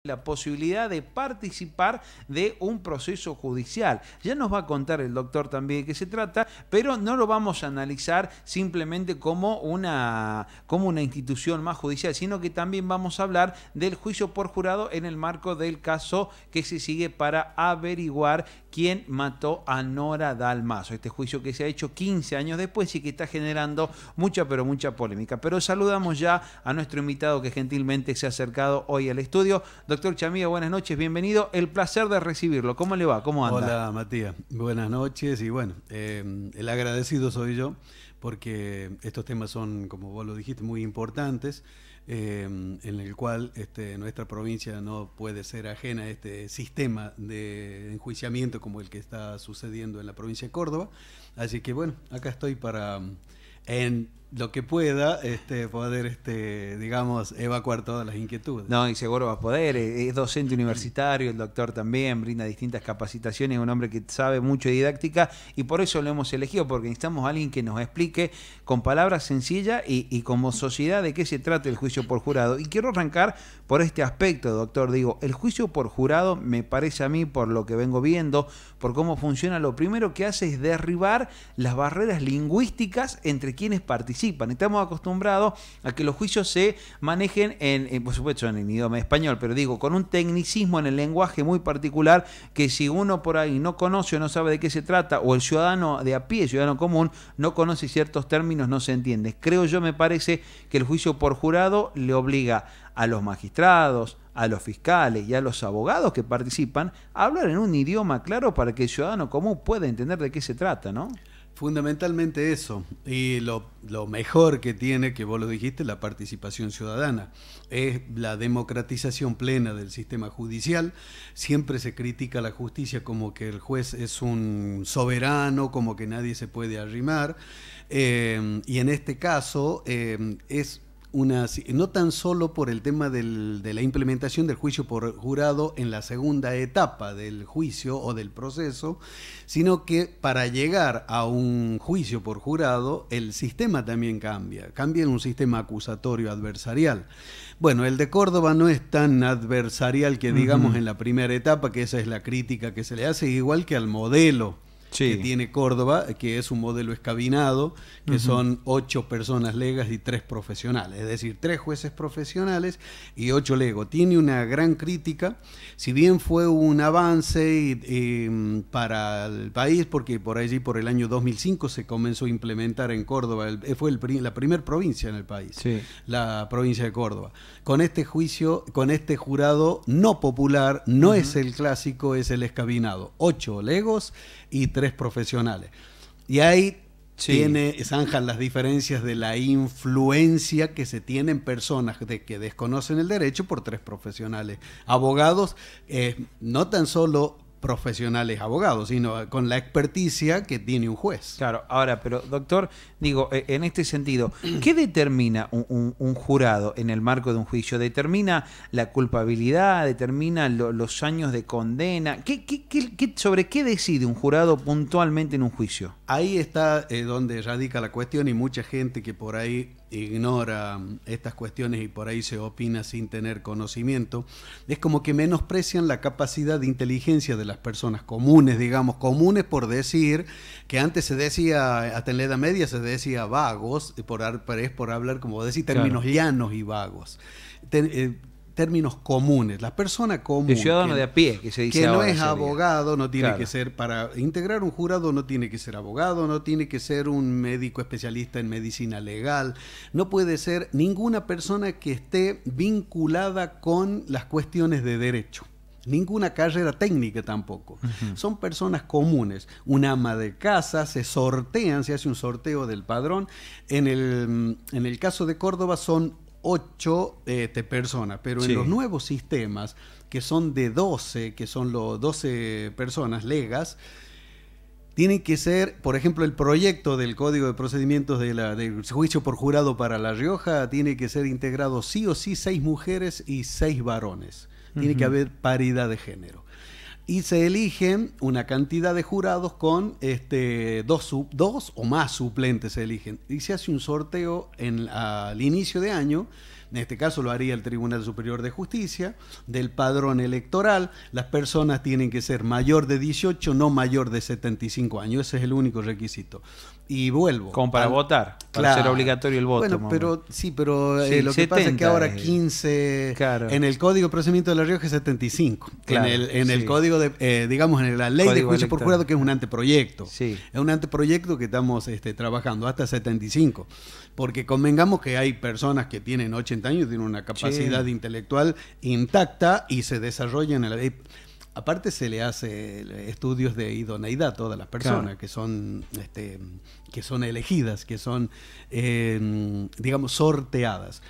la posibilidad de participar de un proceso judicial. Ya nos va a contar el doctor también de qué se trata, pero no lo vamos a analizar simplemente como una institución más judicial, sino que también vamos a hablar del juicio por jurado en el marco del caso que se sigue para averiguar quién mató a Nora Dalmazo. Este juicio que se ha hecho 15 años después y que está generando mucha polémica. Pero saludamos ya a nuestro invitado que gentilmente se ha acercado hoy al estudio. Doctor Chamía, buenas noches, bienvenido. El placer de recibirlo. ¿Cómo le va? ¿Cómo anda? Hola, Matías. Buenas noches. Y bueno, el agradecido soy yo porque estos temas son, como vos lo dijiste, muy importantes, en el cual nuestra provincia no puede ser ajena a este sistema de enjuiciamiento como el que está sucediendo en la provincia de Córdoba. Así que bueno, acá estoy para, en lo que pueda, poder, digamos, evacuar todas las inquietudes. No, y seguro va a poder. Es docente universitario, el doctor también, brinda distintas capacitaciones, es un hombre que sabe mucho de didáctica y por eso lo hemos elegido, porque necesitamos a alguien que nos explique con palabras sencillas y como sociedad de qué se trata el juicio por jurado. Y quiero arrancar por este aspecto, doctor. Digo, el juicio por jurado me parece a mí, por lo que vengo viendo, por cómo funciona, lo primero que hace es derribar las barreras lingüísticas entre quienes participan. Estamos acostumbrados a que los juicios se manejen por supuesto en idioma español, pero digo, con un tecnicismo en el lenguaje muy particular que si uno por ahí no conoce o no sabe de qué se trata, o el ciudadano de a pie, el ciudadano común, no conoce ciertos términos, no se entiende. Creo yo, me parece que el juicio por jurado le obliga a los magistrados, a los fiscales y a los abogados que participan a hablar en un idioma claro para que el ciudadano común pueda entender de qué se trata, ¿no? Fundamentalmente eso, y lo mejor que tiene, que vos lo dijiste, la participación ciudadana, es la democratización plena del sistema judicial. Siempre se critica a la justicia como que el juez es un soberano, como que nadie se puede arrimar, y en este caso es no tan solo por el tema de la implementación del juicio por jurado en la segunda etapa del juicio o del proceso, sino que para llegar a un juicio por jurado el sistema también cambia en un sistema acusatorio adversarial. Bueno, el de Córdoba no es tan adversarial que digamos en la primera etapa, que esa es la crítica que se le hace, igual que al modelo que tiene Córdoba, que es un modelo escabinado, que son 8 personas legas y 3 profesionales, es decir, 3 jueces profesionales y 8 legos. Tiene una gran crítica, si bien fue un avance para el país, porque por allí, por el año 2005, se comenzó a implementar en Córdoba, fue la primera provincia en el país, la provincia de Córdoba. Con este juicio, con este jurado no popular, no es el clásico, es el escabinado. 8 legos y 3 profesionales. Y ahí zanjan las diferencias de la influencia que se tienen personas que desconocen el derecho por 3 profesionales. Abogados, no tan solo profesionales abogados, sino con la experticia que tiene un juez. Claro, ahora, pero doctor, digo, en este sentido, ¿qué determina un jurado en el marco de un juicio? ¿Determina la culpabilidad? ¿Determina los años de condena? ¿Sobre qué decide un jurado puntualmente en un juicio? Ahí está donde radica la cuestión, y mucha gente que por ahí ignora estas cuestiones y por ahí se opina sin tener conocimiento, es como que menosprecian la capacidad de inteligencia de las personas comunes, digamos, comunes por decir, que antes se decía, hasta en la Edad Media se decía vagos, por hablar, como decir, términos llanos y vagos. Términos comunes, la persona común, el ciudadano de a pie, que se dice que ahora, no es abogado, no tiene claro que ser, para integrar un jurado no tiene que ser abogado, no tiene que ser un médico especialista en medicina legal, no puede ser ninguna persona que esté vinculada con las cuestiones de derecho. Ninguna carrera técnica tampoco. Son personas comunes. Un ama de casa, se hace un sorteo del padrón. En el caso de Córdoba son 8 personas, pero en los nuevos sistemas, que son de 12, que son los 12 personas legas, tienen que ser, por ejemplo, el proyecto del Código de Procedimientos del juicio por jurado para La Rioja, tiene que ser integrado sí o sí 6 mujeres y 6 varones. Tiene que haber paridad de género. Y se eligen una cantidad de jurados con 2 o más suplentes se eligen. Y se hace un sorteo al inicio de año En este caso lo haría el Tribunal Superior de Justicia, del padrón electoral. Las personas tienen que ser mayor de 18, no mayor de 75 años. Ese es el único requisito. Y vuelvo. Como para votar, para claro, ser obligatorio el voto. Bueno, pero sí, pero sí, lo que pasa es que ahora 15, claro. En el Código de Procedimiento de La Rioja es 75. Claro, en el Código de, digamos, en la Ley Código de Juicio por electoral. Jurado, que es un anteproyecto. Sí. Es un anteproyecto que estamos trabajando hasta 75. Porque convengamos que hay personas que tienen 80 años, tienen una capacidad intelectual intacta y se desarrollan en la ley. Aparte se le hace estudios de idoneidad a todas las personas, claro, que son elegidas, que son, digamos, sorteadas.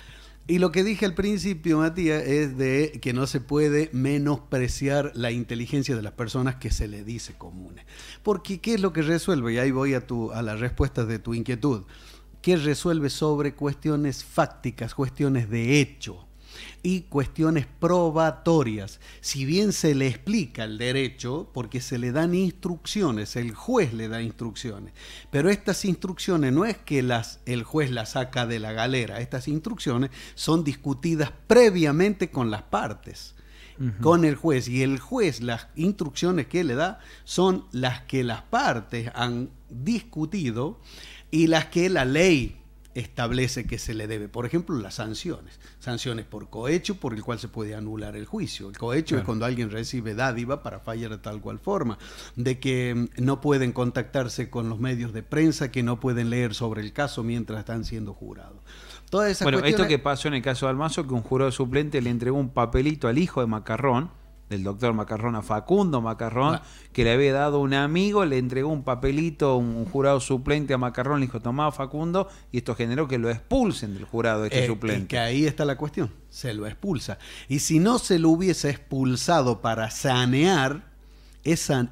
Y lo que dije al principio, Matías, es de que no se puede menospreciar la inteligencia de las personas que se le dice comunes. Porque ¿qué es lo que resuelve? Y ahí voy a la respuesta de tu inquietud. ¿Qué resuelve sobre cuestiones fácticas, cuestiones de hecho y cuestiones probatorias? Si bien se le explica el derecho, porque se le dan instrucciones, el juez le da instrucciones, pero estas instrucciones no es que el juez las saca de la galera, estas instrucciones son discutidas previamente con las partes, con el juez, y el juez, las instrucciones que le da son las que las partes han discutido y las que la ley establece que se le debe. Por ejemplo, las sanciones. Sanciones por cohecho, por el cual se puede anular el juicio. El cohecho, claro, es cuando alguien recibe dádiva para fallar de tal cual forma. De que no pueden contactarse con los medios de prensa, que no pueden leer sobre el caso mientras están siendo jurados. Todas esas cuestiones... Esto que pasó en el caso de Almazo, que un jurado suplente le entregó un papelito al hijo de Macarrón, del doctor Macarrón, a Facundo Macarrón, que le había dado un amigo, le entregó un papelito, un jurado suplente a Macarrón, le dijo, tomá, Facundo, y esto generó que lo expulsen del jurado suplente. Que ahí está la cuestión, se lo expulsa. Y si no se lo hubiese expulsado para sanear, eso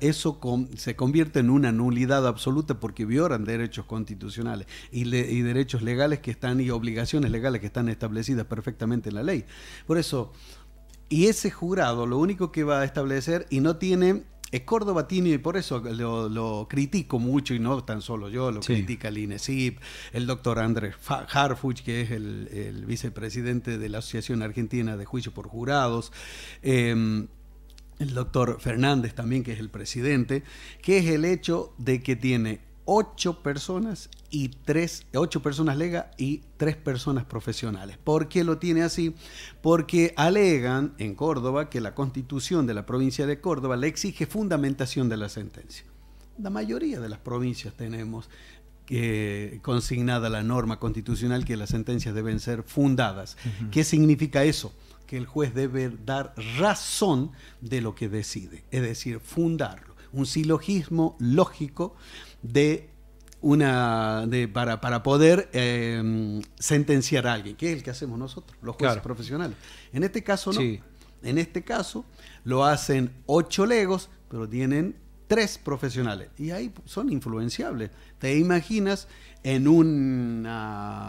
se convierte en una nulidad absoluta porque violan derechos constitucionales y derechos legales que están, y obligaciones legales que están establecidas perfectamente en la ley. Por eso... Y ese jurado lo único que va a establecer, y no tiene, Córdoba tiene, y por eso lo critico mucho, y no tan solo yo, lo critica el INESIP, el doctor Andrés Harfuch, que es el vicepresidente de la Asociación Argentina de Juicio por Jurados, el doctor Fernández también, que es el presidente, que es el hecho de que tiene 8 personas legas y 3 personas profesionales. ¿Por qué lo tiene así? Porque alegan en Córdoba que la Constitución de la provincia de Córdoba le exige fundamentación de la sentencia. La mayoría de las provincias tenemos consignada la norma constitucional que las sentencias deben ser fundadas. ¿Qué significa eso? Que el juez debe dar razón de lo que decide, es decir, fundarlo. Un silogismo lógico para poder sentenciar a alguien, que es el que hacemos nosotros, los jueces profesionales. En este caso no. Sí. En este caso lo hacen 8 legos, pero tienen 3 profesionales. Y ahí son influenciables. ¿Te imaginas en una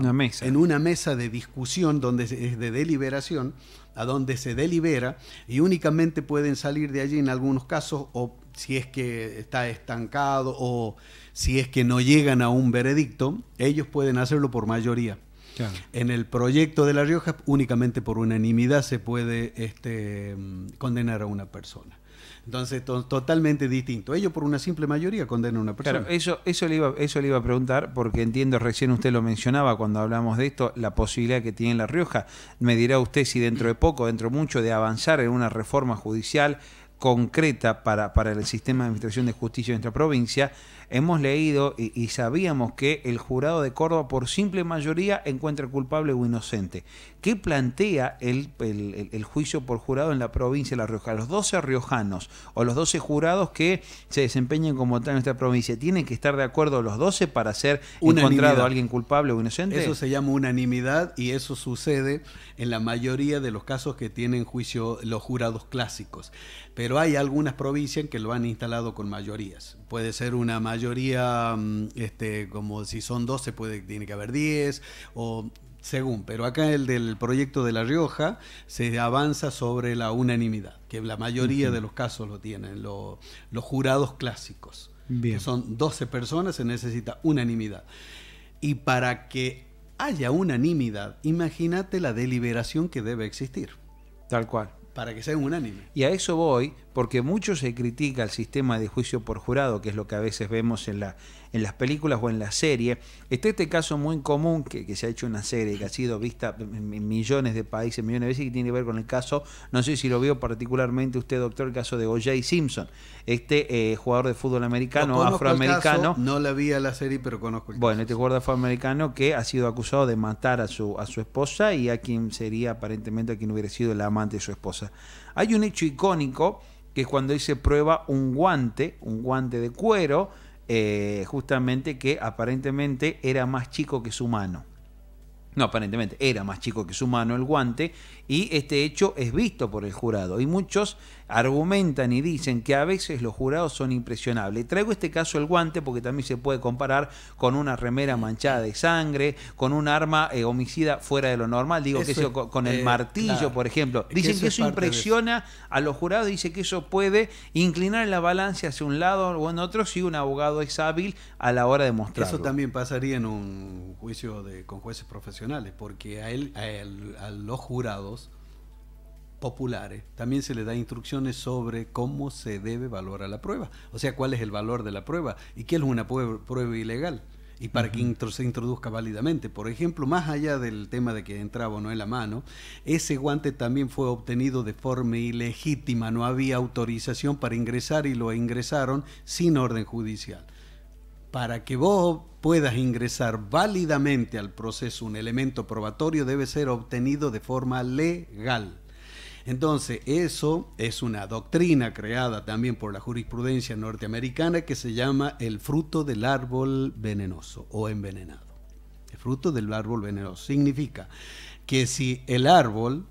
mesa de discusión donde es de deliberación, a donde se delibera y únicamente pueden salir de allí en algunos casos, o si es que está estancado o si es que no llegan a un veredicto, ellos pueden hacerlo por mayoría. Claro. En el proyecto de La Rioja únicamente por unanimidad se puede condenar a una persona. Entonces, totalmente distinto. Ellos por una simple mayoría condenan a una persona. Claro, eso le iba a preguntar, porque entiendo, recién usted lo mencionaba cuando hablamos de esto, la posibilidad que tiene La Rioja. Me dirá usted si dentro de poco, dentro mucho, de avanzar en una reforma judicial concreta para el sistema de administración de justicia de nuestra provincia. Hemos leído y sabíamos que el jurado de Córdoba por simple mayoría encuentra culpable o inocente. ¿Qué plantea el juicio por jurado en la provincia de La Rioja? Los 12 riojanos o los 12 jurados que se desempeñan como tal en nuestra provincia, ¿tienen que estar de acuerdo los 12 para ser encontrado alguien culpable o inocente? Eso se llama unanimidad, y eso sucede en la mayoría de los casos que tienen juicio los jurados clásicos. Pero hay algunas provincias que lo han instalado con mayorías. Puede ser una mayoría, como si son 12, tiene que haber 10, o según. Pero acá el del proyecto de La Rioja se avanza sobre la unanimidad, que la mayoría de los casos lo tienen los jurados clásicos. Bien. Que son 12 personas, se necesita unanimidad. Y para que haya unanimidad, imagínate la deliberación que debe existir. Tal cual. Para que sea unánime. Y a eso voy, porque mucho se critica el sistema de juicio por jurado, que es lo que a veces vemos en las películas o en la serie. Está este caso muy común que se ha hecho una serie, que ha sido vista en millones de países, millones de veces, que tiene que ver con el caso, no sé si lo vio particularmente usted, doctor, el caso de O.J. Simpson, jugador de fútbol americano, afroamericano. Caso, no la vi a la serie, pero conozco el caso. Bueno, este jugador afroamericano que ha sido acusado de matar a su esposa y a quien sería aparentemente a quien hubiera sido el amante de su esposa. Hay un hecho icónico que es cuando él se prueba un guante de cuero, justamente que aparentemente era más chico que su mano. No, aparentemente era más chico que su mano el guante, y este hecho es visto por el jurado. Y muchos argumentan y dicen que a veces los jurados son impresionables. Traigo este caso del guante porque también se puede comparar con una remera manchada de sangre, con un arma homicida fuera de lo normal. Digo eso que eso con el martillo, claro, por ejemplo. Dicen que eso impresiona a los jurados, dice que eso puede inclinar la balanza hacia un lado o en otro si un abogado es hábil a la hora de mostrarlo. Eso también pasaría en un juicio con jueces profesionales, porque a los jurados populares también se le da instrucciones sobre cómo se debe valorar la prueba, o sea, cuál es el valor de la prueba y qué es una prueba ilegal y para que se introduzca válidamente. Por ejemplo, más allá del tema de que entraba o no en la mano, ese guante también fue obtenido de forma ilegítima, no había autorización para ingresar y lo ingresaron sin orden judicial. Para que vos puedas ingresar válidamente al proceso un elemento probatorio debe ser obtenido de forma legal. Entonces, eso es una doctrina creada también por la jurisprudencia norteamericana que se llama el fruto del árbol venenoso o envenenado. El fruto del árbol venenoso significa que si el árbol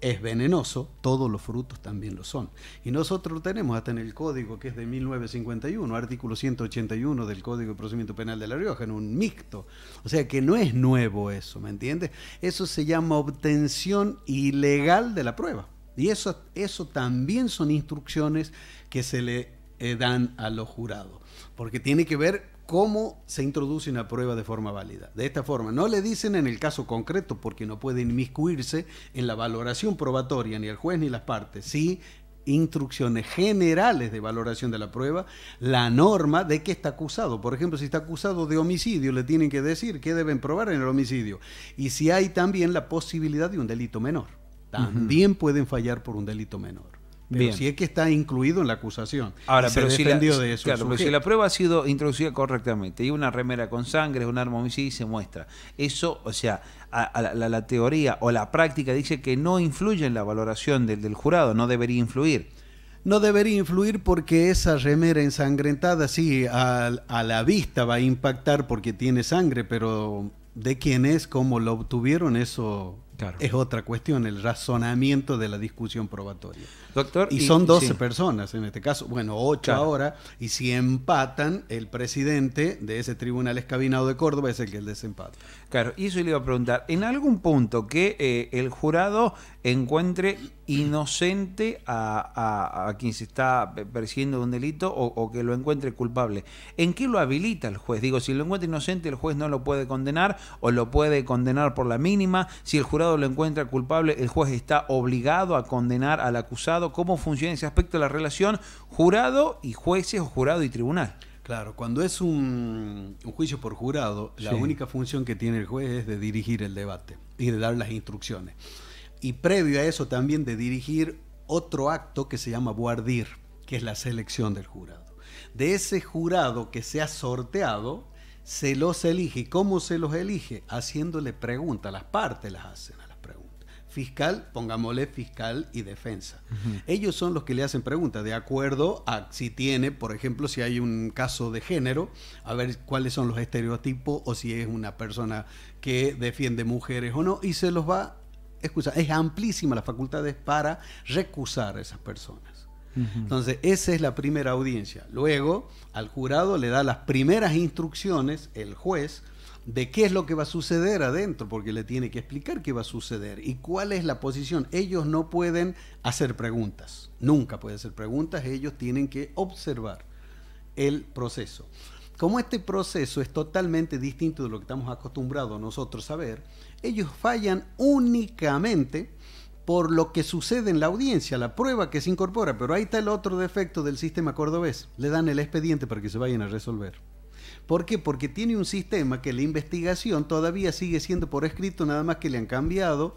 es venenoso, todos los frutos también lo son. Y nosotros lo tenemos hasta en el código que es de 1951, artículo 181 del Código de Procedimiento Penal de La Rioja, en un mixto. O sea que no es nuevo eso, ¿me entiendes? Eso se llama obtención ilegal de la prueba. Y eso también son instrucciones que se le dan a los jurados, porque tiene que ver cómo se introduce una prueba de forma válida. De esta forma, no le dicen en el caso concreto porque no puede inmiscuirse en la valoración probatoria ni el juez ni las partes, sí instrucciones generales de valoración de la prueba, la norma de qué está acusado. Por ejemplo, si está acusado de homicidio, le tienen que decir qué deben probar en el homicidio. Y si hay también la posibilidad de un delito menor, también pueden fallar por un delito menor. Pero bien, si es que está incluido en la acusación. Ahora, pero si la prueba ha sido introducida correctamente y una remera con sangre, es un arma homicida y se muestra. Eso, o sea, la teoría o la práctica dice que no influye en la valoración del jurado, no debería influir. No debería influir porque esa remera ensangrentada sí a la vista va a impactar porque tiene sangre, pero de quién es, cómo lo obtuvieron, eso... Claro. Es otra cuestión, el razonamiento de la discusión probatoria. Doctor, y son 12 personas en este caso, bueno, 8 ahora, y si empatan, el presidente de ese tribunal escabinado de Córdoba es el que el desempata. Claro, y eso le iba a preguntar, en algún punto que el jurado encuentre inocente a quien se está persiguiendo de un delito o que lo encuentre culpable, ¿en qué lo habilita el juez? Digo, si lo encuentra inocente, el juez no lo puede condenar o lo puede condenar por la mínima. Si el jurado lo encuentra culpable, el juez está obligado a condenar al acusado. ¿Cómo funciona ese aspecto de la relación jurado y jueces o jurado y tribunal? Claro, cuando es un juicio por jurado, la única función que tiene el juez es de dirigir el debate y de dar las instrucciones. Y previo a eso también de dirigir otro acto que se llama voir dire, que es la selección del jurado. De ese jurado que se ha sorteado, se los elige. ¿Cómo se los elige? Haciéndole preguntas, las partes las hacen a las preguntas. Fiscal, pongámosle fiscal y defensa. Ellos son los que le hacen preguntas de acuerdo a si tiene, por ejemplo, si hay un caso de género, a ver cuáles son los estereotipos o si es una persona que defiende mujeres o no, y se los va a excusar. Es amplísima las facultades para recusar a esas personas. Entonces, esa es la primera audiencia. Luego, al jurado le da las primeras instrucciones, el juez, de qué es lo que va a suceder adentro, porque le tiene que explicar qué va a suceder y cuál es la posición. Ellos no pueden hacer preguntas, nunca pueden hacer preguntas, ellos tienen que observar el proceso. como este proceso es totalmente distinto de lo que estamos acostumbrados nosotros a ver, ellos fallan únicamente por lo que sucede en la audiencia, la prueba que se incorpora. Pero ahí está el otro defecto del sistema cordobés. Le dan el expediente para que se vayan a resolver. ¿Por qué? Porque tiene un sistema que la investigación todavía sigue siendo por escrito, nada más que le han cambiado,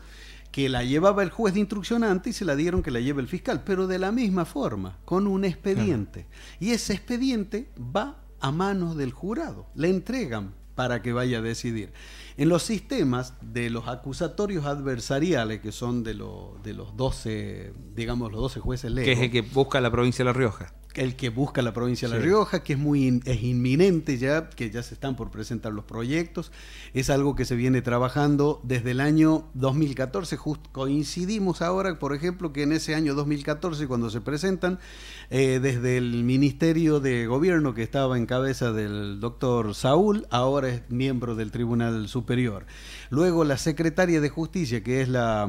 que la llevaba el juez de instrucción antes y se la dieron que la lleve el fiscal, pero de la misma forma, con un expediente. Y ese expediente va a manos del jurado, le entregan para que vaya a decidir. En los sistemas de los acusatorios adversariales, que son de los 12, digamos, los 12 jueces legos, que es el que busca la provincia de La Rioja. El que busca la provincia de La Rioja, que es inminente ya, que ya se están por presentar los proyectos. Es algo que se viene trabajando desde el año 2014. Coincidimos ahora, por ejemplo, que en ese año 2014, cuando se presentan, desde el Ministerio de Gobierno, que estaba en cabeza del doctor Saúl, ahora es miembro del Tribunal Superior. Luego la secretaria de Justicia, que es la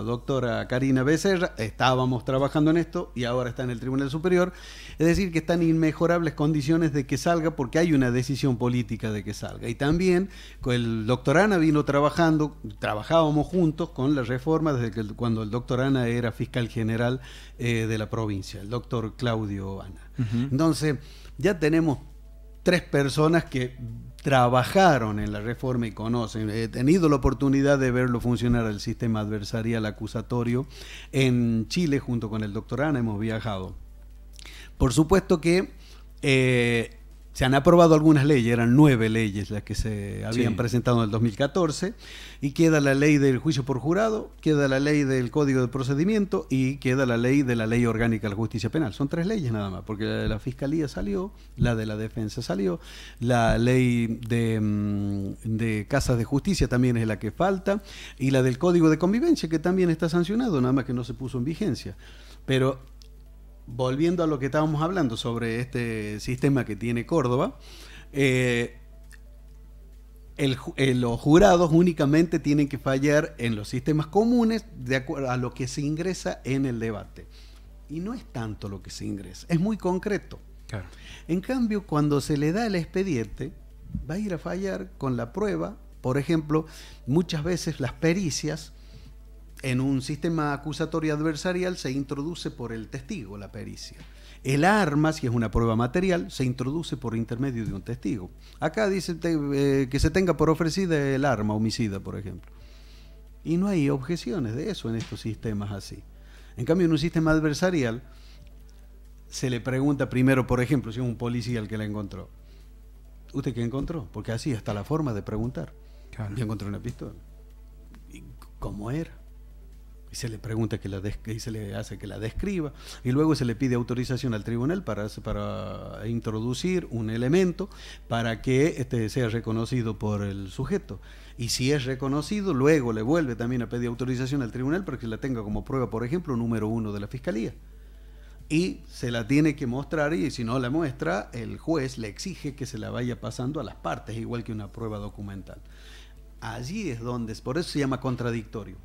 doctora Karina Becerra, estábamos trabajando en esto y ahora está en el Tribunal Superior. Es decir, que están en inmejorables condiciones de que salga, porque hay una decisión política de que salga. Y también el doctor Ana vino trabajábamos juntos con la reforma cuando el doctor Ana era fiscal general de la provincia, el doctor Claudio Ana. Entonces, ya tenemos 3 personas que trabajaron en la reforma y conocen. He tenido la oportunidad de verlo funcionar el sistema adversarial acusatorio en Chile junto con el doctor Ana, hemos viajado. Por supuesto que se han aprobado algunas leyes, eran 9 leyes las que se habían presentado en el 2014, y queda la ley del juicio por jurado, queda la ley del Código de Procedimiento y queda la ley de la Ley Orgánica de la Justicia Penal. Son 3 leyes nada más, porque la de la Fiscalía salió, la de la Defensa salió, la ley de Casas de Justicia también es la que falta, y la del Código de Convivencia, que también está sancionado, nada más que no se puso en vigencia. Pero volviendo a lo que estábamos hablando sobre este sistema que tiene Córdoba, los jurados únicamente tienen que fallar en los sistemas comunes de acuerdo a lo que se ingresa en el debate. Y no es tanto lo que se ingresa, es muy concreto. Claro. En cambio, cuando se le da el expediente, va a ir a fallar con la prueba. Por ejemplo, muchas veces las pericias en un sistema acusatorio adversarial se introduce por el testigo la pericia. El arma, si es una prueba material, se introduce por intermedio de un testigo. Acá dice que se tenga por ofrecida el arma homicida, por ejemplo. Y no hay objeciones de eso en estos sistemas así. En cambio, en un sistema adversarial se le pregunta primero, por ejemplo, si es un policía el que la encontró. ¿Usted qué encontró? Porque así está la forma de preguntar. Claro. Yo encontré una pistola. ¿Y cómo era? Y se le pregunta y se le hace que la describa, y luego se le pide autorización al tribunal para introducir un elemento para que sea reconocido por el sujeto. Y si es reconocido, luego le vuelve también a pedir autorización al tribunal para que la tenga como prueba, por ejemplo, número 1 de la Fiscalía. Y se la tiene que mostrar, y si no la muestra, el juez le exige que se la vaya pasando a las partes, igual que una prueba documental. Allí es donde, por eso se llama contradictorio.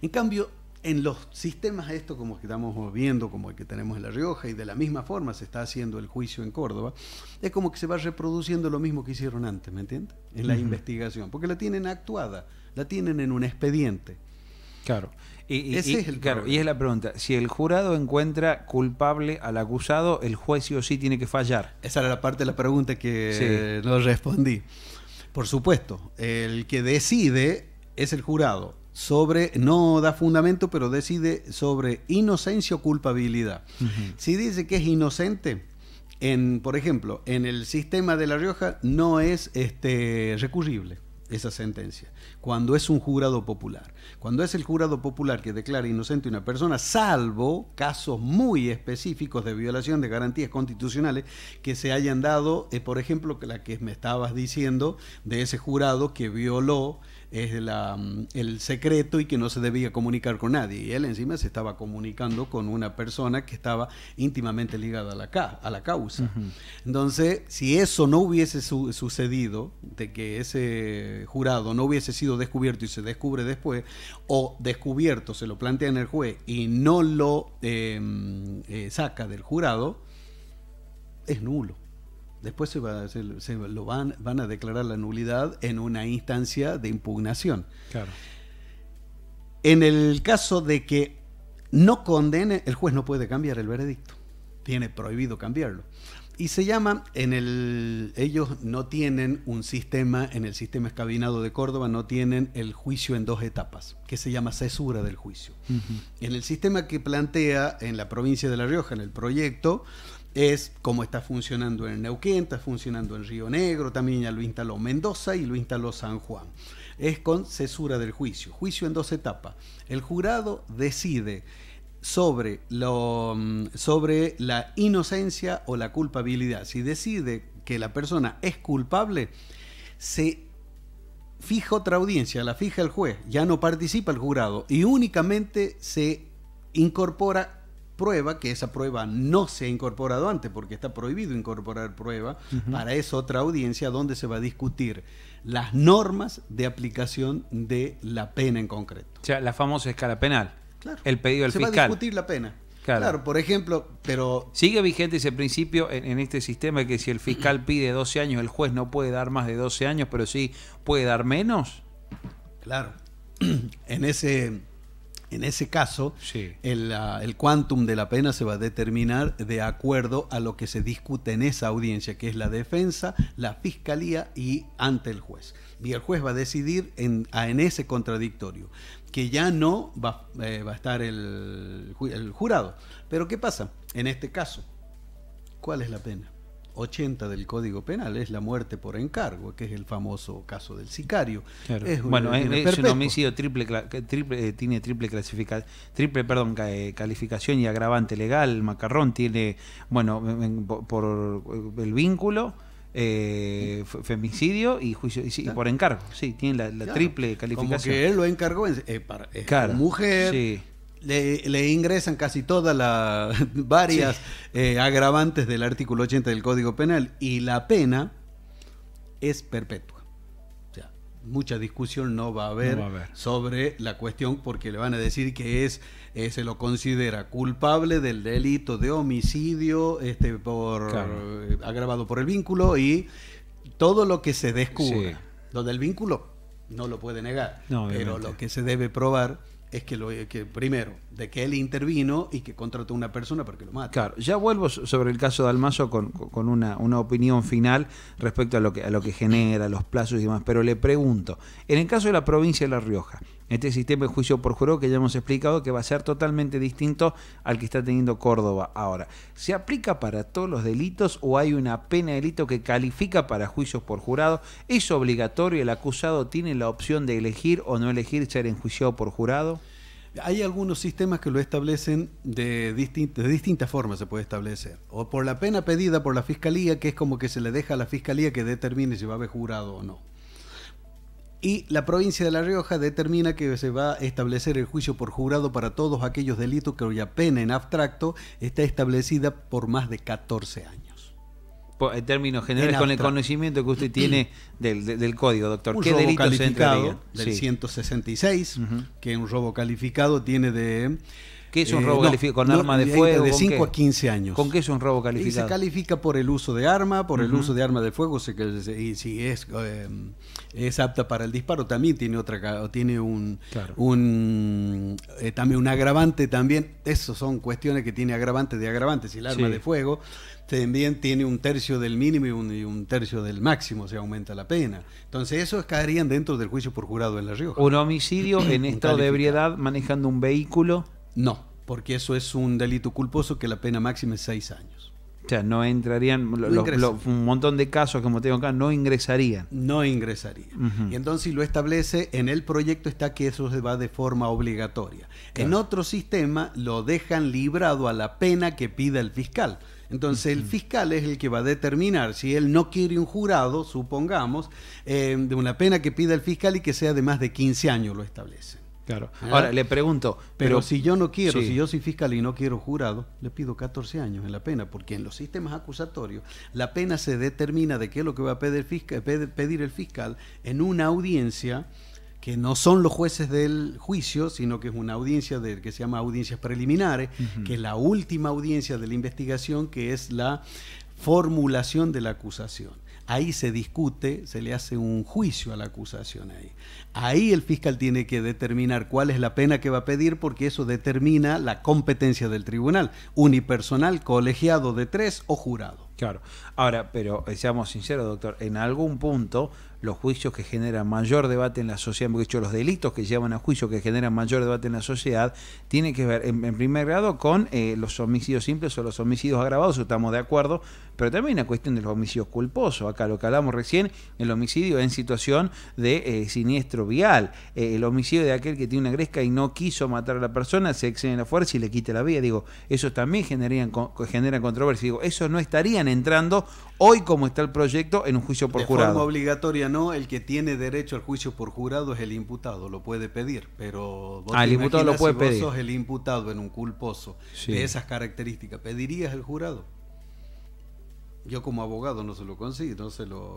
En cambio, en los sistemas estos como que estamos viendo, como el que tenemos en La Rioja, y de la misma forma se está haciendo el juicio en Córdoba, es como que se va reproduciendo lo mismo que hicieron antes, ¿me entiendes? En la investigación, porque la tienen actuada, la tienen en un expediente. Claro. Ese es el problema. Y es la pregunta, si el jurado encuentra culpable al acusado, el juez sí o sí tiene que fallar. Esa era la parte de la pregunta que no respondí. Por supuesto, el que decide es el jurado. No da fundamento, pero decide sobre inocencia o culpabilidad. Si dice que es inocente, por ejemplo, en el sistema de La Rioja no es recurrible esa sentencia, cuando es un jurado popular. Cuando es el jurado popular que declara inocente a una persona, salvo casos muy específicos de violación de garantías constitucionales que se hayan dado, por ejemplo, la que me estabas diciendo de ese jurado que violó el secreto y que no se debía comunicar con nadie, y él encima se estaba comunicando con una persona que estaba íntimamente ligada a la causa. Entonces, si eso no hubiese sucedido, de que ese jurado no hubiese sido descubierto y se descubre después, o descubierto se lo plantea en el juez y no lo saca del jurado, es nulo. Después van a declarar la nulidad en una instancia de impugnación. Claro. En el caso de que no condene, el juez no puede cambiar el veredicto. Tiene prohibido cambiarlo. Y se llama, ellos no tienen un sistema, en el sistema escabinado de Córdoba no tienen el juicio en 2 etapas, que se llama cesura del juicio. En el sistema que plantea en la provincia de La Rioja, en el proyecto, es como está funcionando en Neuquén, está funcionando en Río Negro, también ya lo instaló Mendoza y lo instaló San Juan. Es con cesura del juicio, juicio en 2 etapas. El jurado decide sobre la inocencia o la culpabilidad. Si decide que la persona es culpable, se fija otra audiencia, la fija el juez, ya no participa el jurado y únicamente se incorpora prueba, que esa prueba no se ha incorporado antes porque está prohibido incorporar prueba. Para eso otra audiencia donde se va a discutir las normas de aplicación de la pena en concreto. O sea, la famosa escala penal. Claro. El pedido del fiscal. Se va a discutir la pena. Claro, por ejemplo, pero... ¿Sigue vigente ese principio en este sistema que si el fiscal pide 12 años, el juez no puede dar más de 12 años, pero sí puede dar menos? Claro. En ese caso, sí, el quantum de la pena se va a determinar de acuerdo a lo que se discute en esa audiencia, que es la defensa, la fiscalía y ante el juez. Y el juez va a decidir en ese contradictorio, que ya no va a estar el jurado. Pero ¿qué pasa? En este caso, ¿cuál es la pena? 80 del Código Penal es la muerte por encargo, que es el famoso caso del sicario. Claro. Es un homicidio tiene triple calificación y agravante legal. Macarrón tiene, por el vínculo, femicidio y juicio y por encargo. Sí, tiene la claro, triple calificación. Como que él lo encargó claro, mujer. Sí. Le ingresan casi todas las varias agravantes del artículo 80 del Código Penal y la pena es perpetua. O sea, mucha discusión no va a haber sobre la cuestión porque le van a decir que se lo considera culpable del delito de homicidio agravado por el vínculo y todo lo que se descubra. Sí. Lo del vínculo no lo puede negar, pero lo que se debe probar es que primero, de que él intervino y que contrató a una persona para que lo mate. Claro, ya vuelvo sobre el caso de Almazo con una opinión final respecto a lo que genera, los plazos y demás, pero le pregunto, en el caso de la provincia de La Rioja, este sistema de juicio por jurado que ya hemos explicado que va a ser totalmente distinto al que está teniendo Córdoba ahora, ¿se aplica para todos los delitos o hay una pena de delito que califica para juicios por jurado? ¿Es obligatorio? ¿El acusado tiene la opción de elegir o no elegir ser enjuiciado por jurado? Hay algunos sistemas que lo establecen de distintas formas, se puede establecer. O por la pena pedida por la fiscalía, que es como que se le deja a la fiscalía que determine si va a haber jurado o no. Y la provincia de La Rioja determina que se va a establecer el juicio por jurado para todos aquellos delitos cuya pena en abstracto está establecida por más de 14 años. En términos generales, con el conocimiento que usted tiene del código, doctor, ¿qué delitos se entrarían? Del sí. 166, que un robo calificado tiene de... ¿Qué es un robo calificado? ¿Con arma de fuego? De 5 a 15 años. ¿Con qué es un robo calificado? Y se califica por el uso de arma, el uso de arma de fuego, y si es apta para el disparo, también tiene también un agravante también. Esas son cuestiones que tiene agravante de agravantes. Si el arma de fuego también tiene 1/3 del mínimo y 1/3 del máximo, se aumenta la pena. Entonces, esos caerían dentro del juicio por jurado en La Rioja. ¿Un homicidio en estado de ebriedad manejando un vehículo? No, porque eso es un delito culposo que la pena máxima es 6 años. O sea, no entrarían, un montón de casos como tengo acá, no ingresarían. No ingresarían. Y entonces, si lo establece, en el proyecto está que eso se va de forma obligatoria. Claro. En otro sistema lo dejan librado a la pena que pida el fiscal. Entonces, el fiscal es el que va a determinar si él no quiere un jurado, supongamos, de una pena que pida el fiscal y que sea de más de 15 años, lo establece. Claro. Ahora le pregunto, pero si yo no quiero, si yo soy fiscal y no quiero jurado, le pido 14 años en la pena, porque en los sistemas acusatorios la pena se determina de qué es lo que va a pedir el fiscal en una audiencia que no son los jueces del juicio, sino que es una audiencia que se llama audiencias preliminares, que es la última audiencia de la investigación, que es la formulación de la acusación. Ahí se discute, se le hace un juicio a la acusación ahí. Ahí el fiscal tiene que determinar cuál es la pena que va a pedir, porque eso determina la competencia del tribunal, unipersonal, colegiado de 3 o jurado. Claro. Ahora, pero seamos sinceros, doctor, en algún punto los juicios que generan mayor debate en la sociedad, porque de hecho los delitos que llevan a juicio que generan mayor debate en la sociedad, tienen que ver en primer grado con los homicidios simples o los homicidios agravados, estamos de acuerdo, pero también una cuestión de los homicidios culposos. Acá lo que hablamos recién, el homicidio en situación de siniestro vial, el homicidio de aquel que tiene una gresca y no quiso matar a la persona, se excede en la fuerza y le quita la vida. Digo, eso también generan controversia. Digo, eso no estarían entrando hoy como está el proyecto en un juicio por jurado. De forma obligatoria no, el que tiene derecho al juicio por jurado es el imputado, lo puede pedir, pero vos el imputado lo puede pedir. Si vos sos el imputado en un culposo de esas características, ¿pedirías el jurado? Yo como abogado no se lo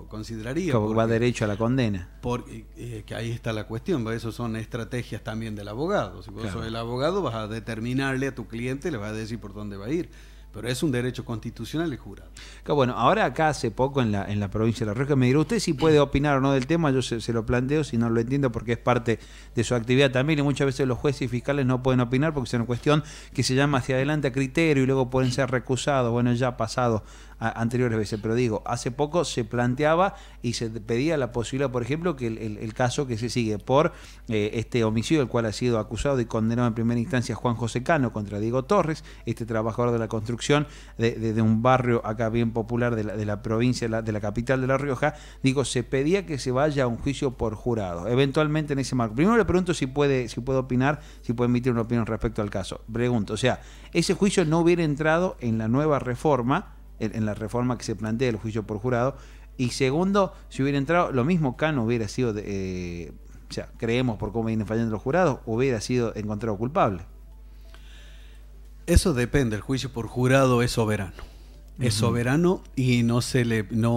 consideraría. Como va derecho a la condena. Porque que ahí está la cuestión, eso son estrategias también del abogado. Si vos sos el abogado, vas a determinarle a tu cliente, le vas a decir por dónde va a ir. Pero es un derecho constitucional el jurado. Bueno, ahora acá hace poco en la provincia de La Rioja, me dirá usted si puede opinar o no del tema, yo se lo planteo, si no lo entiendo, porque es parte de su actividad también, y muchas veces los jueces y fiscales no pueden opinar porque es una cuestión que se llama hacia adelante a criterio y luego pueden ser recusados, bueno, ya ha pasado anteriores veces, pero digo, hace poco se planteaba y se pedía la posibilidad, por ejemplo, que el caso que se sigue por este homicidio, el cual ha sido acusado y condenado en primera instancia Juan José Cano contra Diego Torres, este trabajador de la construcción de un barrio acá bien popular de la provincia, de la capital de La Rioja, digo, se pedía que se vaya a un juicio por jurado, eventualmente en ese marco. Primero le pregunto si puede opinar, si puede emitir una opinión respecto al caso. Pregunto, o sea, ese juicio no hubiera entrado en la nueva reforma, en la reforma que se plantea del juicio por jurado, y segundo, si hubiera entrado, lo mismo Cano hubiera sido, o sea, creemos por cómo vienen fallando los jurados, hubiera sido encontrado culpable. Eso depende, el juicio por jurado es soberano. Es soberano y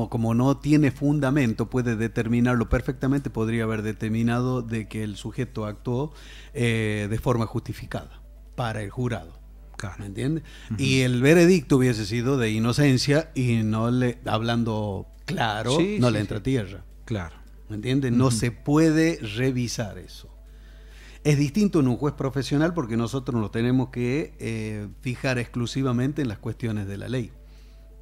como no tiene fundamento, puede determinarlo perfectamente, podría haber determinado de que el sujeto actuó de forma justificada para el jurado. Claro. ¿Me entiendes? Y el veredicto hubiese sido de inocencia y hablando claro, le entra tierra. Claro. ¿Me entiendes? No se puede revisar eso. Es distinto en un juez profesional porque nosotros nos tenemos que fijar exclusivamente en las cuestiones de la ley.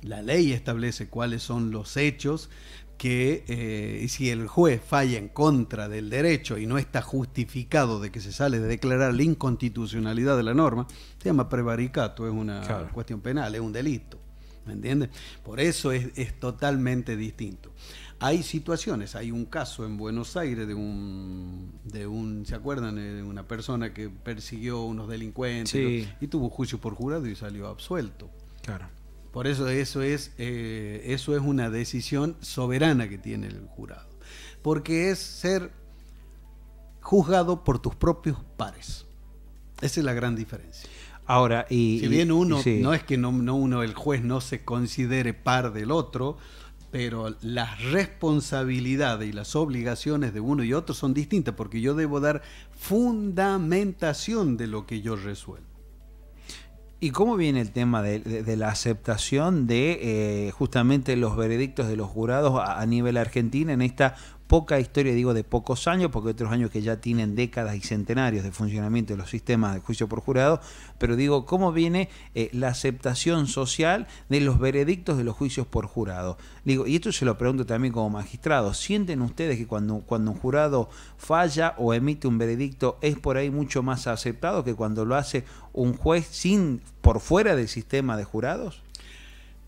La ley establece cuáles son los hechos que si el juez falla en contra del derecho y no está justificado de que se sale de declarar la inconstitucionalidad de la norma, se llama prevaricato, es una cuestión penal, es un delito, ¿me entiendes? Por eso es totalmente distinto. Hay situaciones, hay un caso en Buenos Aires de un ¿se acuerdan? De una persona que persiguió a unos delincuentes y tuvo juicio por jurado y salió absuelto. Claro. Por eso eso es una decisión soberana que tiene el jurado, porque es ser juzgado por tus propios pares. Esa es la gran diferencia. Ahora, si bien uno, no es que el juez no se considere par del otro, pero las responsabilidades y las obligaciones de uno y otro son distintas, porque yo debo dar fundamentación de lo que yo resuelvo. ¿Y cómo viene el tema de la aceptación de justamente los veredictos de los jurados a nivel Argentina en esta poca historia, digo, de pocos años, porque hay otros años que ya tienen décadas y centenarios de funcionamiento de los sistemas de juicio por jurado, pero digo, ¿cómo viene la aceptación social de los veredictos de los juicios por jurado? Digo, y esto se lo pregunto también como magistrado, ¿sienten ustedes que cuando un jurado falla o emite un veredicto es por ahí mucho más aceptado que cuando lo hace un juez por fuera del sistema de jurados?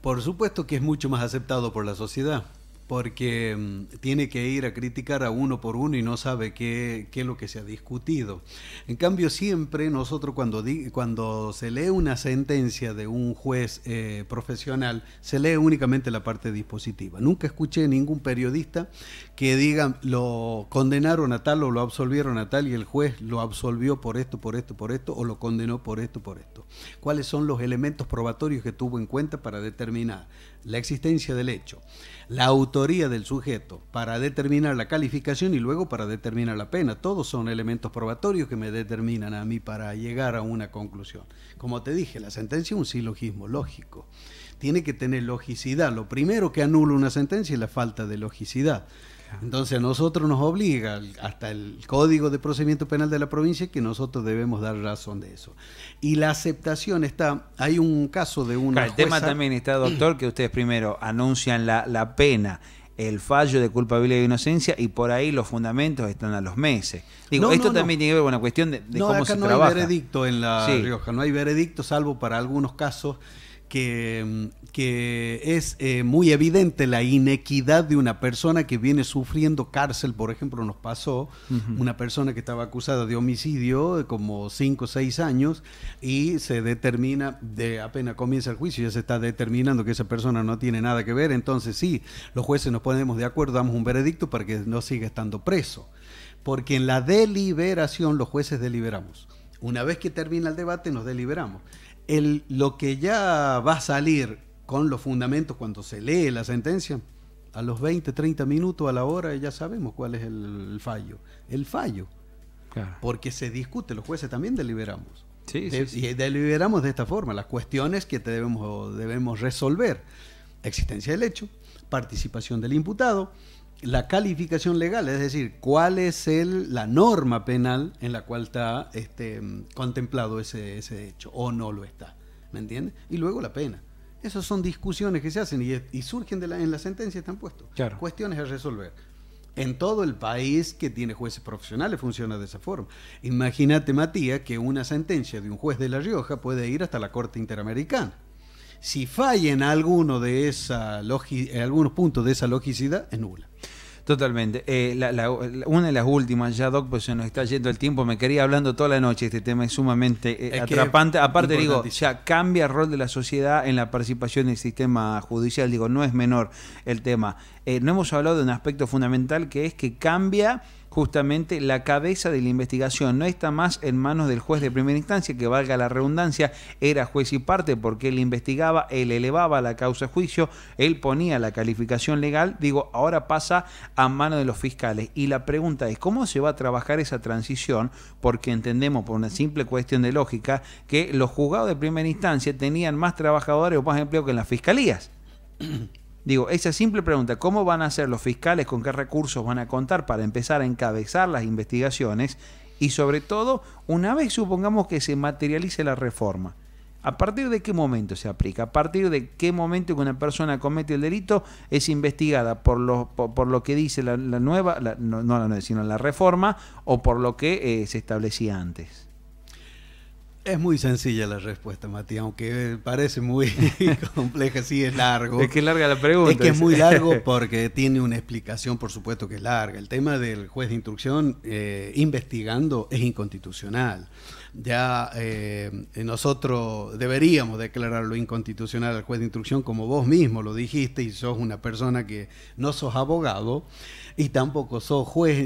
Por supuesto que es mucho más aceptado por la sociedad, porque tiene que ir a criticar a uno por uno y no sabe qué es lo que se ha discutido. En cambio, siempre nosotros cuando se lee una sentencia de un juez profesional, se lee únicamente la parte dispositiva. Nunca escuché ningún periodista que diga lo condenaron a tal o lo absolvieron a tal y el juez lo absolvió por esto, o lo condenó por esto, ¿Cuáles son los elementos probatorios que tuvo en cuenta para determinar la existencia del hecho, la autoría del sujeto, para determinar la calificación y luego para determinar la pena? Todos son elementos probatorios que me determinan a mí para llegar a una conclusión. Como te dije, la sentencia es un silogismo lógico. tiene que tener logicidad. Lo primero que anula una sentencia es la falta de logicidad. Entonces a nosotros nos obliga, hasta el Código de Procedimiento Penal de la provincia, que nosotros debemos dar razón de eso. Y la aceptación está, hay un caso de una el tema también está, doctor, que ustedes primero anuncian la pena, el fallo de culpabilidad e inocencia, y por ahí los fundamentos están a los meses. Digo, esto también tiene que ver con una cuestión de cómo se trabaja. No hay veredicto en La Rioja, no hay veredicto, salvo para algunos casos que es muy evidente la inequidad de una persona que viene sufriendo cárcel. Por ejemplo, nos pasó una persona que estaba acusada de homicidio de como 5 o 6 años, y se determina, apenas comienza el juicio, ya se está determinando que esa persona no tiene nada que ver. Entonces sí, los jueces nos ponemos de acuerdo, damos un veredicto para que no siga estando preso. Porque en la deliberación los jueces deliberamos. Una vez que termina el debate nos deliberamos. Lo que ya va a salir con los fundamentos cuando se lee la sentencia, a los 20, 30 minutos, a la hora, ya sabemos cuál es el fallo. El fallo. Claro. Porque se discute, los jueces también deliberamos. Sí. Y deliberamos de esta forma, las cuestiones que debemos resolver. Existencia del hecho, participación del imputado, la calificación legal, es decir, cuál es la norma penal en la cual está contemplado ese hecho, o no lo está, ¿me entiendes? Y luego la pena. Esas son discusiones que se hacen y surgen en la sentencia, están puestos. Claro. Cuestiones a resolver. En todo el país que tiene jueces profesionales funciona de esa forma. Imagínate, Matías, que una sentencia de un juez de La Rioja puede ir hasta la Corte Interamericana. Si falla en algunos puntos de esa logicidad, es nula. Totalmente. Una de las últimas, ya, Doc, pues se nos está yendo el tiempo. Me quería hablando toda la noche. Este tema es sumamente atrapante. Aparte, digo, ya cambia el rol de la sociedad en la participación en el sistema judicial. Digo, no es menor el tema. No hemos hablado de un aspecto fundamental, que es que cambia justamente la cabeza de la investigación. No está más en manos del juez de primera instancia, que, valga la redundancia, era juez y parte, porque él investigaba, él elevaba la causa a juicio, él ponía la calificación legal. Digo, ahora pasa a manos de los fiscales. Y la pregunta es, ¿cómo se va a trabajar esa transición? Porque entendemos, por una simple cuestión de lógica, que los juzgados de primera instancia tenían más trabajadores o más empleo que en las fiscalías. Digo, esa simple pregunta, ¿cómo van a hacer los fiscales? ¿Con qué recursos van a contar para empezar a encabezar las investigaciones? Y sobre todo, una vez supongamos que se materialice la reforma, ¿a partir de qué momento se aplica? ¿A partir de qué momento que una persona comete el delito es investigada por lo que dice la nueva, no la nueva, sino la reforma, o por lo que se establecía antes? Es muy sencilla la respuesta, Matías, aunque parece muy compleja, sí, es largo. Es que es larga la pregunta. Es que es muy largo porque tiene una explicación, por supuesto que es larga. El tema del juez de instrucción investigando es inconstitucional. Ya nosotros deberíamos declararlo inconstitucional al juez de instrucción, como vos mismo lo dijiste, y sos una persona que no sos abogado y tampoco sos juez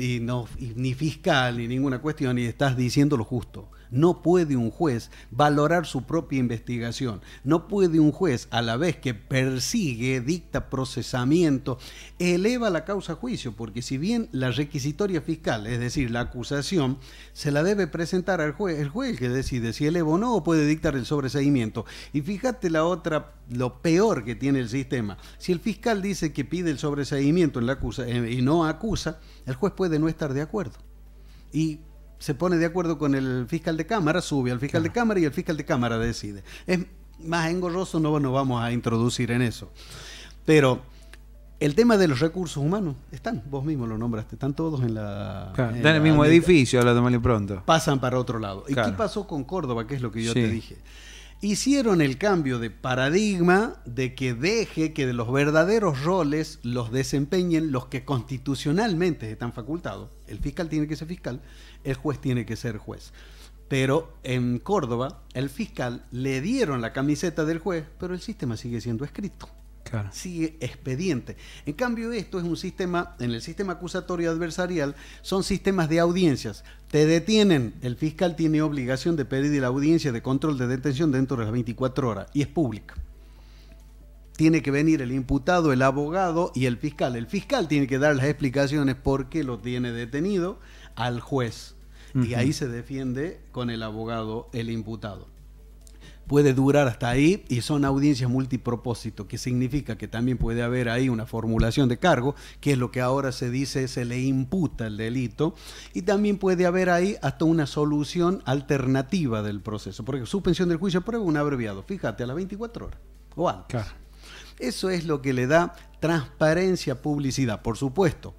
ni fiscal ni ninguna cuestión, y estás diciendo lo justo. No puede un juez valorar su propia investigación. No puede un juez, a la vez que persigue, dicta procesamiento, eleva la causa a juicio, porque si bien la requisitoria fiscal, es decir, la acusación, se la debe presentar al juez, el juez que decide si eleva o no, o puede dictar el sobreseimiento. Y fíjate lo peor que tiene el sistema. Si el fiscal dice que pide el sobreseimiento en la y no acusa, el juez puede no estar de acuerdo. Y se pone de acuerdo con el fiscal de cámara, sube al fiscal de cámara y el fiscal de cámara decide. Es más engorroso, no nos vamos a introducir en eso. Pero el tema de los recursos humanos, vos mismo lo nombraste, están todos en están en el mismo edificio, hablando mal y pronto. Pasan para otro lado. ¿Y qué pasó con Córdoba? Que es lo que yo te dije. Hicieron el cambio de paradigma de que deje que de los verdaderos roles los desempeñen los que constitucionalmente están facultados. El fiscal tiene que ser fiscal, el juez tiene que ser juez. Pero en Córdoba, el fiscal le dieron la camiseta del juez, pero el sistema sigue siendo escrito. Claro. Sigue expediente. En cambio, esto es un sistema, en el sistema acusatorio adversarial, son sistemas de audiencias. Te detienen, el fiscal tiene obligación de pedir la audiencia de control de detención dentro de las 24 horas y es pública. Tiene que venir el imputado, el abogado y el fiscal. El fiscal tiene que dar las explicaciones por qué lo tiene detenido al juez. Y ahí se defiende con el abogado el imputado. puede durar hasta ahí, y son audiencias multipropósito, que significa que también puede haber ahí una formulación de cargo, que es lo que ahora se dice, se le imputa el delito, y también puede haber ahí hasta una solución alternativa del proceso, porque suspensión del juicio de prueba, un abreviado, fíjate, a las 24 horas o antes. Claro. Eso es lo que le da transparencia, publicidad, por supuesto.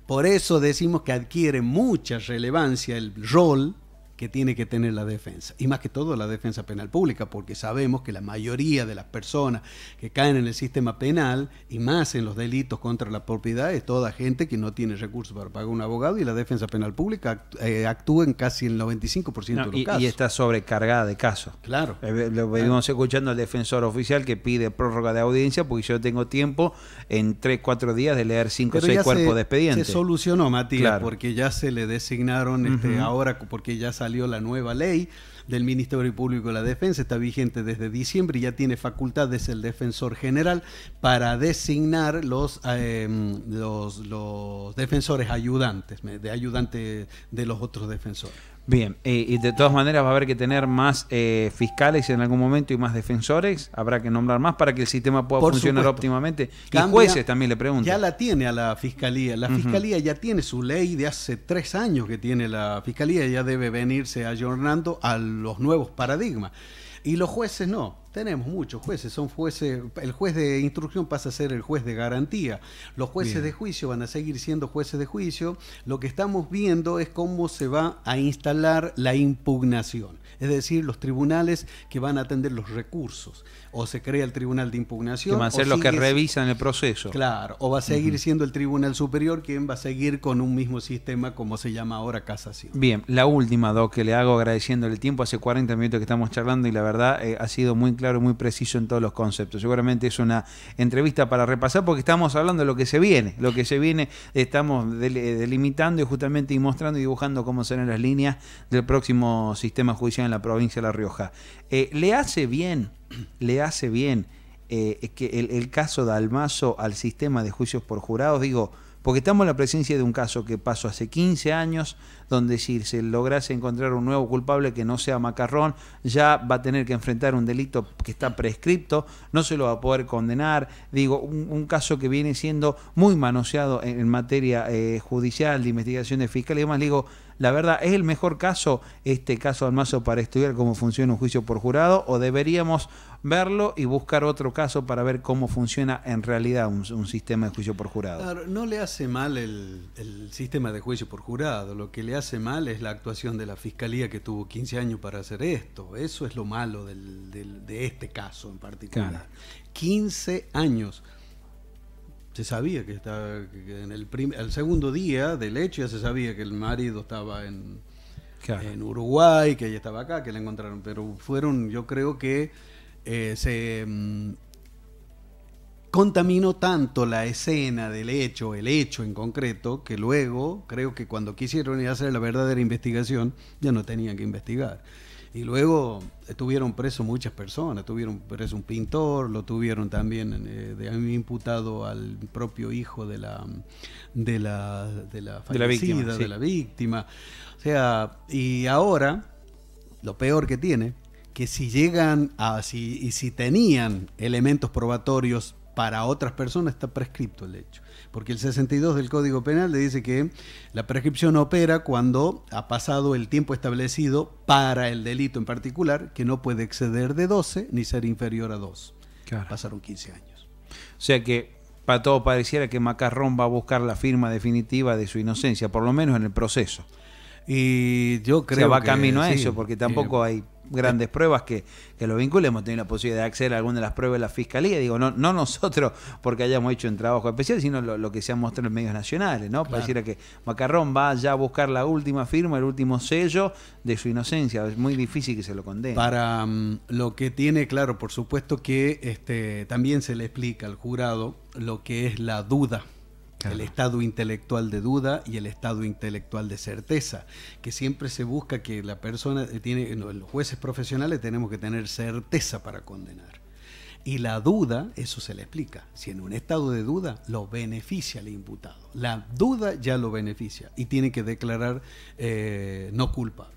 Por eso decimos que adquiere mucha relevancia el rol que tiene que tener la defensa, y más que todo la defensa penal pública, porque sabemos que la mayoría de las personas que caen en el sistema penal, y más en los delitos contra la propiedad, es toda gente que no tiene recursos para pagar un abogado, y la defensa penal pública actúa en casi el 95% de los casos. Y está sobrecargada de casos. Claro. Lo venimos escuchando al defensor oficial que pide prórroga de audiencia porque yo tengo tiempo en 3-4 días de leer 5 o 6 cuerpos de expediente. Se solucionó, Matías, claro, porque ya se le designaron ahora, porque ya salió la nueva ley del Ministerio Público de la Defensa, está vigente desde diciembre, y ya tiene facultades el defensor general para designar los defensores ayudantes, de ayudante de los otros defensores. Bien, y de todas maneras va a haber que tener más fiscales en algún momento y más defensores, habrá que nombrar más para que el sistema pueda funcionar óptimamente. Y jueces también le pregunto. Ya la tiene a la Fiscalía, Fiscalía ya tiene su ley de hace 3 años que tiene la Fiscalía, ya debe venirse ayornando a los nuevos paradigmas. Y los jueces no. Tenemos muchos jueces, son jueces, el juez de instrucción pasa a ser el juez de garantía, los jueces de juicio van a seguir siendo jueces de juicio. Lo que estamos viendo es cómo se va a instalar la impugnación, es decir, los tribunales que van a atender los recursos, o se crea el tribunal de impugnación, que van a ser los que revisan el proceso. Claro, o va a seguir siendo el tribunal superior quien va a seguir con un mismo sistema como se llama ahora casación. Bien, la última, Doc, que le hago agradeciéndole el tiempo, hace 40 minutos que estamos charlando y la verdad ha sido muy claro, muy preciso en todos los conceptos. Seguramente es una entrevista para repasar porque estamos hablando de lo que se viene, estamos delimitando y justamente y mostrando y dibujando cómo serán las líneas del próximo sistema judicial en la provincia de La Rioja. ¿Le hace bien que el caso de Almazo al sistema de juicios por jurados? Digo, porque estamos en la presencia de un caso que pasó hace 15 años, donde si se lograse encontrar un nuevo culpable que no sea Macarrón, ya va a tener que enfrentar un delito que está prescripto, no se lo va a poder condenar. Digo, un caso que viene siendo muy manoseado en materia judicial, de investigaciones fiscales y demás. Digo, la verdad, ¿es el mejor caso este caso de Almazo para estudiar cómo funciona un juicio por jurado, o deberíamos verlo y buscar otro caso para ver cómo funciona en realidad un sistema de juicio por jurado? Claro, no le hace mal el sistema de juicio por jurado, lo que le hace mal es la actuación de la Fiscalía, que tuvo 15 años para hacer esto. Eso es lo malo de este caso en particular. Claro. 15 años. Se sabía que en el segundo día del hecho ya se sabía que el marido estaba en Uruguay, que ella estaba acá, que la encontraron, pero yo creo que se contaminó tanto la escena del hecho, el hecho en concreto, que luego creo que cuando quisieron ir a hacer la verdadera investigación ya no tenían que investigar. Y luego tuvieron preso muchas personas, tuvieron preso un pintor, lo tuvieron también han imputado al propio hijo de la fallecida, de la víctima. O sea, y ahora lo peor que tiene, que si tenían elementos probatorios para otras personas, está prescripto el hecho. Porque el 62 del Código Penal le dice que la prescripción opera cuando ha pasado el tiempo establecido para el delito en particular, que no puede exceder de 12 ni ser inferior a 2. Claro. Pasaron 15 años. O sea que para todo pareciera que Macarrón va a buscar la firma definitiva de su inocencia, por lo menos en el proceso. Y yo creo que va camino a eso, porque tampoco hay grandes pruebas que lo vinculen. Hemos tenido la posibilidad de acceder a algunas de las pruebas de la Fiscalía, digo, no nosotros porque hayamos hecho un trabajo especial, sino lo que se ha mostrado en medios nacionales, ¿no? Claro. Pareciera que Macarrón va ya a buscar la última firma, el último sello de su inocencia. Es muy difícil que se lo condene. Para lo que tiene claro, por supuesto que también se le explica al jurado lo que es la duda. Claro. El estado intelectual de duda y el estado intelectual de certeza, que siempre se busca que la persona los jueces profesionales tenemos que tener certeza para condenar. Y la duda, eso se le explica. Si en un estado de duda, lo beneficia al imputado. La duda ya lo beneficia y tiene que declarar no culpable.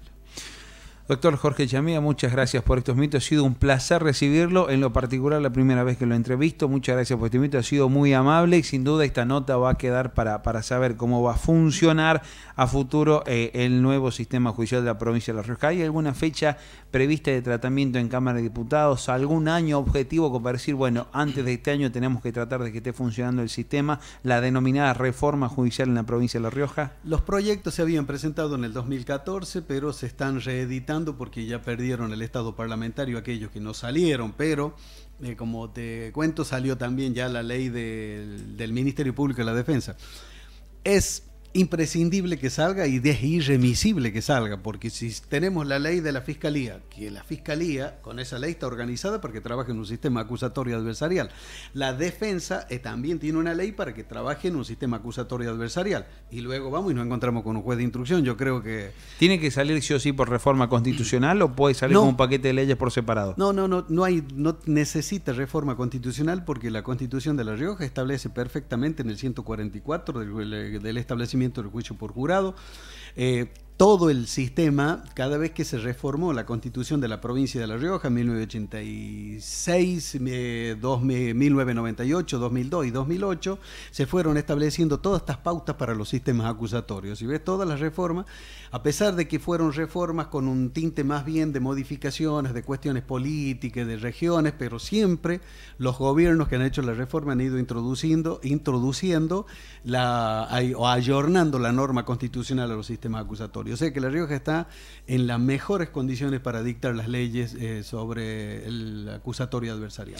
Doctor Jorge Chamía, muchas gracias por estos minutos. Ha sido un placer recibirlo. En lo particular, la primera vez que lo entrevisto. Muchas gracias por este minuto. Ha sido muy amable y sin duda esta nota va a quedar para saber cómo va a funcionar a futuro el nuevo sistema judicial de la provincia de La Rioja. ¿Hay alguna fecha prevista de tratamiento en Cámara de Diputados? ¿Algún año objetivo como para decir, bueno, antes de este año tenemos que tratar de que esté funcionando el sistema, la denominada reforma judicial en la provincia de La Rioja? Los proyectos se habían presentado en el 2014, pero se están reeditando porque ya perdieron el estado parlamentario aquellos que no salieron, pero como te cuento, salió también ya la ley del Ministerio Público de la Defensa. Es imprescindible que salga y es irremisible que salga, porque si tenemos la ley de la Fiscalía, que la Fiscalía con esa ley está organizada para que trabaje en un sistema acusatorio adversarial, la Defensa también tiene una ley para que trabaje en un sistema acusatorio adversarial, y luego vamos y nos encontramos con un juez de instrucción. Yo creo que... ¿Tiene que salir sí o sí por reforma constitucional o puede salir con un paquete de leyes por separado? No necesita reforma constitucional, porque la Constitución de La Rioja establece perfectamente en el 144 del establecimiento del juicio por jurado, todo el sistema. Cada vez que se reformó la Constitución de la provincia de La Rioja en 1986, 1998, 2002 y 2008, se fueron estableciendo todas estas pautas para los sistemas acusatorios. Y ves, todas las reformas, a pesar de que fueron reformas con un tinte más bien de modificaciones, de cuestiones políticas, de regiones, pero siempre los gobiernos que han hecho la reforma han ido introduciendo o ayornando la norma constitucional a los sistemas acusatorios. O sea que La Rioja está en las mejores condiciones para dictar las leyes sobre el acusatorio adversarial.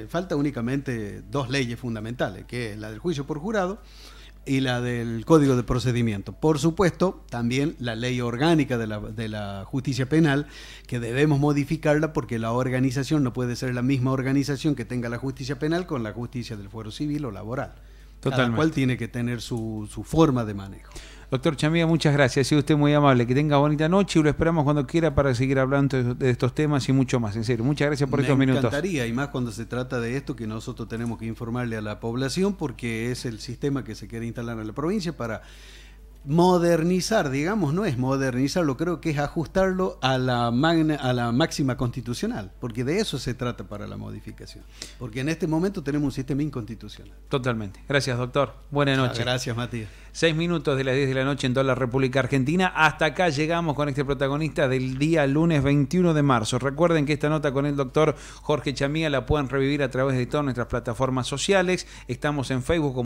Falta únicamente dos leyes fundamentales, que es la del juicio por jurado y la del Código de Procedimiento. Por supuesto, también la ley orgánica de la justicia penal, que debemos modificarla porque la organización no puede ser la misma organización que tenga la justicia penal con la justicia del fuero civil o laboral. Totalmente. Cada cual tiene que tener su forma de manejo. Doctor Chamía, muchas gracias. Ha sido usted muy amable. Que tenga bonita noche y lo esperamos cuando quiera para seguir hablando de estos temas y mucho más. En serio, muchas gracias por estos minutos. Me encantaría, y más cuando se trata de esto, que nosotros tenemos que informarle a la población, porque es el sistema que se quiere instalar en la provincia para modernizar, digamos. No es modernizarlo, creo que es ajustarlo a la máxima constitucional, porque de eso se trata para la modificación, porque en este momento tenemos un sistema inconstitucional. Totalmente. Gracias, doctor. Buenas noches. Gracias, Matías. 6 minutos de las 10 de la noche en toda la República Argentina. Hasta acá llegamos con este protagonista del día lunes 21 de marzo. Recuerden que esta nota con el doctor Jorge Chamía la pueden revivir a través de todas nuestras plataformas sociales. Estamos en Facebook como